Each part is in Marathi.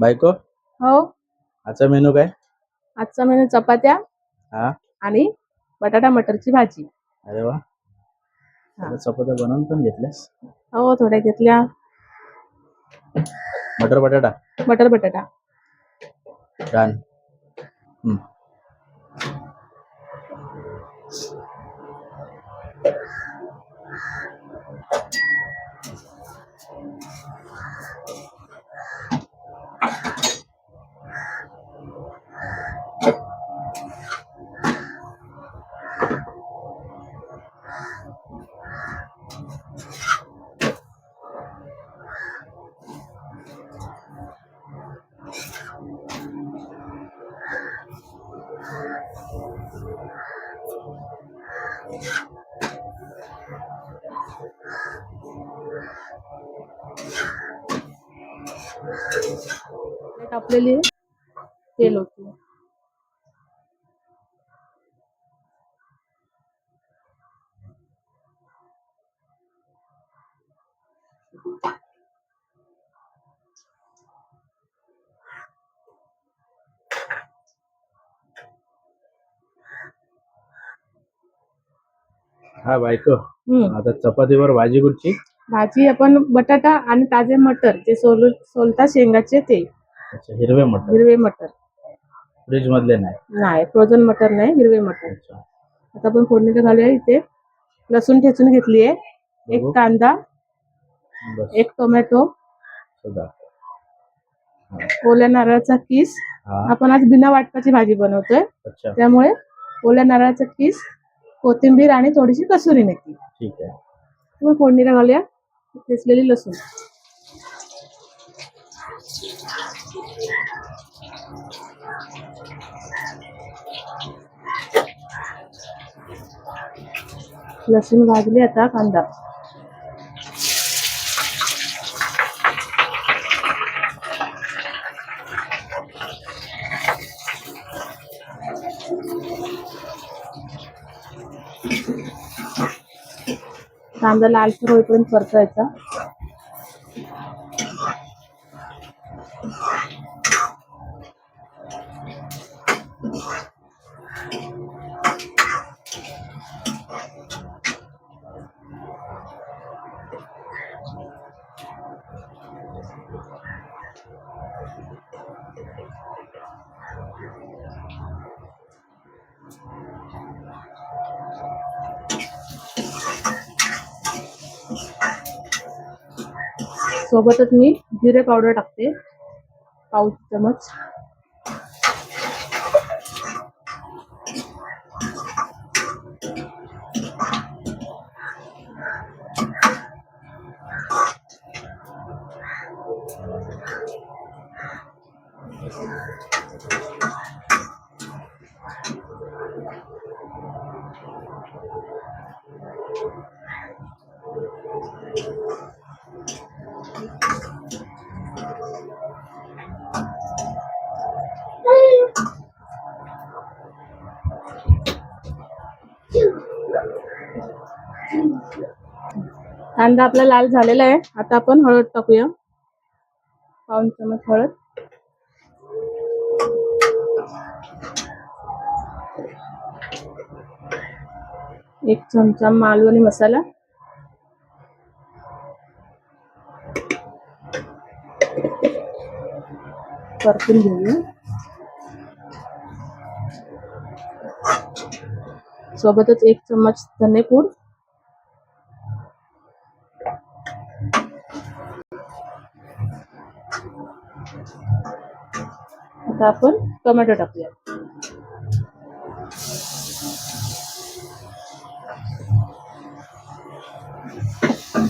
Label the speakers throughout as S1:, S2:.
S1: बायको,
S2: हो.
S1: आजचा मेनू काय?
S2: आजचा मेनू चपात्या
S1: हा,
S2: आणि बटाटा मटरची भाजी.
S1: अरे वा,
S2: हा.
S1: आता चपात्या बनवून पण घेतल्यास.
S2: हो, थोड्या घेतल्या.
S1: मटर बटाटा
S2: बटर बटाटा.
S1: डन.
S2: टाकलेली तेल होती.
S1: हा बायको, आता चपातीवर भाजी कुठची?
S2: भाजी आपण बटाटा आणि ताजे मटर जे सोलता शेंगाचे ते.
S1: अच्छा, हिरवे मटर.
S2: हिरवे मटर.
S1: फ्रीज मधले नाही?
S2: नाही, फ्रोझन मटर नाही, हिरवे मटर.
S1: अच्छा.
S2: आता आपण फोडणी घालूया. इथे लसूण ठेचून घेतली आहे, एक कांदा, एक टोमॅटो, ओल्या नारळाचा किस. आपण आज बिना वाटपाची भाजी बनवतोय, त्यामुळे ओल्या नारळाचा किस, कोथिंबीर आणि थोडीशी कसुरी मेथी.
S1: ठीक आहे.
S2: मग फोडणीला घालूया ठेचलेली लसूण. लसूण भाजली. आता कांदा. कांदा लालसर होईपर्यंत परतायचा. सोबतच मी जिरे पावडर टाकते, पाव चमच. कांदा आपला लाल झालेला आहे. आता आपण हळद टाकूया, पाव चमच हळद. एक चमचा मालवणी मसाला. परतून घेऊया. सोबतच एक चमच धनेपूड. आता आपण टोमॅटो टाकूया.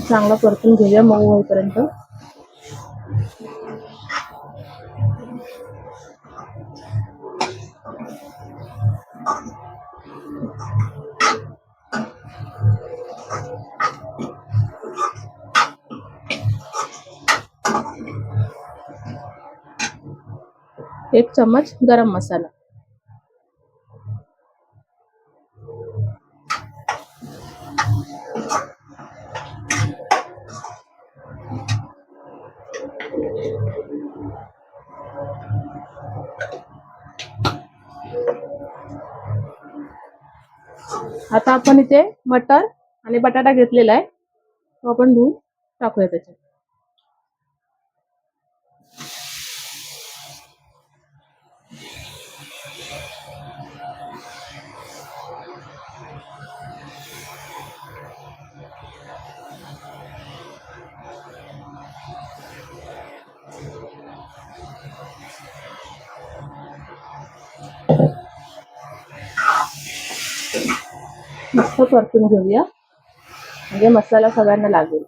S2: चांगला परतून घेऊया मऊ होईपर्यंत. एक चम्मच गरम मसाला. आता आपण इथे मटर आणि बटाटा घेतलेला आहे, तो आपण धुवून टाकूया त्याच्यात. मस्त परतून घेऊया, म्हणजे मसाला सगळ्यांना लागेल.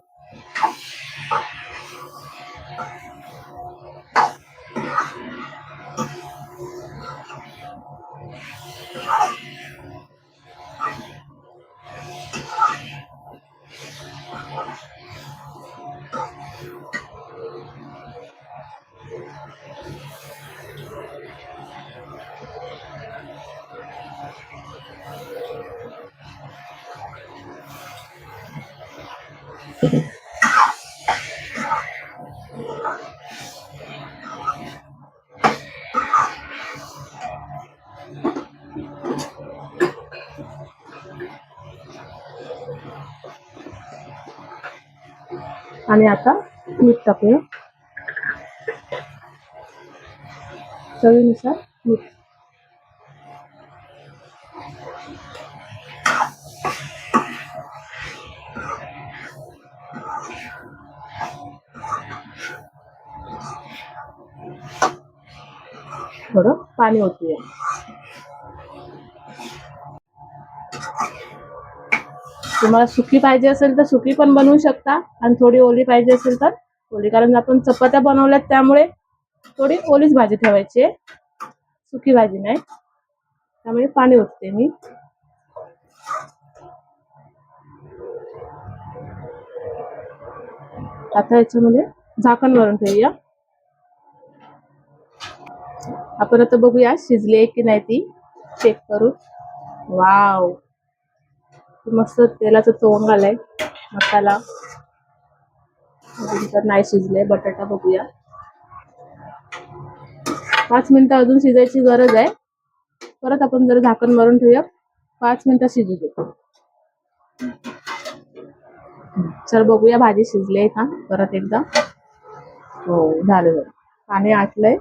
S2: आणि आता मीठ टाकूया, चवीनुसार मीठ. थोडं पाणी ओतूया. तुम्हाला सुकी पाहिजे असेल तर सुकी पण बनवू शकता, आणि थोडी ओली पाहिजे असेल तर ओली, कारण आपण चपात्या बनवल्यात त्यामुळे थोडी ओलीच भाजी ठेवायची आहे, सुकी भाजी नाही. त्यामुळे पाणी ओतते मी. आता याच्यामध्ये झाकण मारून ठेवूया. आपण आता बघूया शिजली आहे की नाही ती, चेक करू. वाव, मस्त तेलाचं तोंड आलंय. मसाला अजून तर नाही शिजले. बटाटा बघूया, 5 मिनिटं अजून शिजायची गरज आहे. परत आपण जर झाकण मारून ठेवूया, 5 मिनिटं शिजू दे. चल बघूया भाजी शिजली आहे का परत एकदा. हो, झालं. पाणी आटलंय.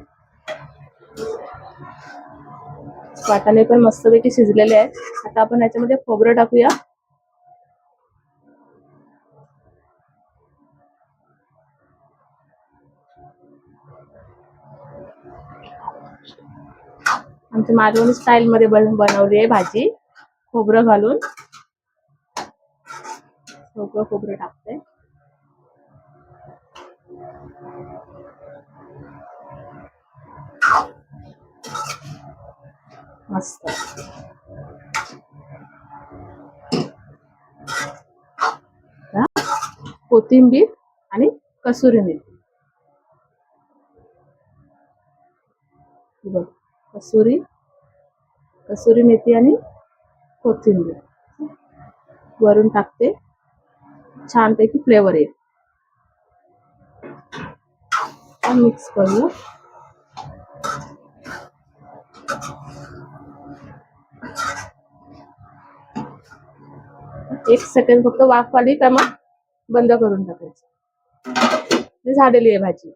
S2: वाटाणे पण मस्तपैकी शिजलेले आहेत. आता आपण याच्यामध्ये खोबरं टाकूया. आमच्या मालवणी स्टाईल मध्ये बनवली आहे भाजी, खोबरं घालून. खोबरं टाकते. मस्त. कोथिंबीर आणि कसुरी मेथी. कसुरी मेथी आणि कोथिंबीर वरून टाकते, छानपैकी फ्लेवर येईल. मिक्स करूया. एक सेकंड फक्त वाफ आली का मग बंद करून टाकायचं. झालेली आहे भाजी.